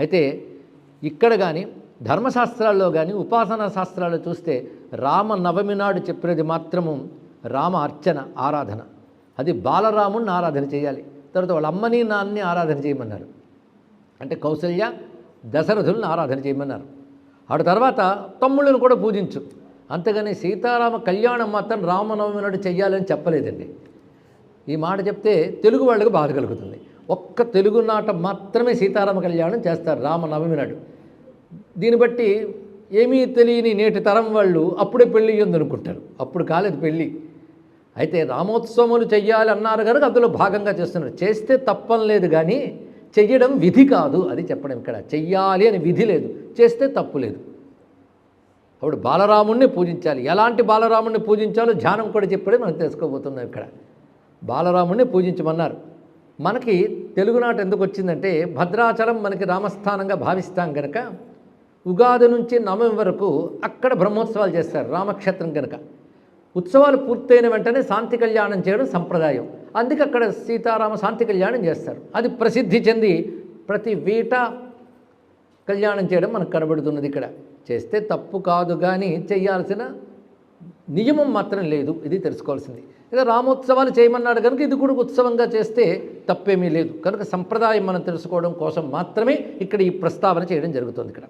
అయితే ఇక్కడ కానీ ధర్మశాస్త్రాల్లో కానీ ఉపాసనా శాస్త్రాల్లో చూస్తే రామనవమి నాడు చెప్పినది మాత్రము రామ అర్చన ఆరాధన. అది బాలరాముడిని ఆరాధన చేయాలి. తర్వాత వాళ్ళ అమ్మని నాన్నని ఆరాధన చేయమన్నారు. అంటే కౌసల్య దశరథులను ఆరాధన చేయమన్నారు. ఆ తర్వాత తమ్ముళ్ళను కూడా పూజించు. అంతేగాని సీతారామ కళ్యాణం మాత్రం రామనవమి నాడు చెయ్యాలని చెప్పలేదండి. ఈ మాట చెప్తే తెలుగు వాళ్ళకు బాధ కలుగుతుంది. ఒక్క తెలుగు నాట మాత్రమే సీతారామ కళ్యాణం చేస్తారు రామనవమి నాడు. దీన్ని బట్టి ఏమీ తెలియని నేటి తరం వాళ్ళు అప్పుడే పెళ్ళి అనుకుంటారు. అప్పుడు కాలేదు పెళ్ళి. అయితే రామోత్సవములు చెయ్యాలి అన్నారు కనుక అందులో భాగంగా చేస్తున్నారు. చేస్తే తప్పం లేదు, కానీ చెయ్యడం విధి కాదు. అది చెప్పడం ఇక్కడ. చెయ్యాలి అని విధి లేదు, చేస్తే తప్పు లేదు. అప్పుడు బాలరాముణ్ణి పూజించాలి. ఎలాంటి బాలరాముణ్ణి పూజించాలో ధ్యానం కూడా చెప్పడే మనం తెలుసుకోబోతున్నాం. ఇక్కడ బాలరాముణ్ణి పూజించమన్నారు. మనకి తెలుగునాట ఎందుకు వచ్చిందంటే భద్రాచలం మనకి రామస్థానంగా భావిస్తాం కనుక ఉగాది నుంచి నవమి వరకు అక్కడ బ్రహ్మోత్సవాలు చేస్తారు రామక్షేత్రం కనుక. ఉత్సవాలు పూర్తయిన వెంటనే శాంతి కళ్యాణం చేయడం సంప్రదాయం. అందుకే అక్కడ సీతారామ శాంతి కళ్యాణం చేస్తారు. అది ప్రసిద్ధి చెంది ప్రతి వీట కళ్యాణం చేయడం మనకు కనబడుతున్నది. ఇక్కడ చేస్తే తప్పు కాదు, కానీ చేయాల్సిన నియమం మాత్రం లేదు. ఇది తెలుసుకోవాల్సింది. ఇక రామోత్సవాలు చేయమన్నాడు కనుక ఇది కూడా ఉత్సవంగా చేస్తే తప్పేమీ లేదు. కనుక సంప్రదాయం మనం తెలుసుకోవడం కోసం మాత్రమే ఇక్కడ ఈ ప్రస్తావన చేయడం జరుగుతుంది. ఇక్కడ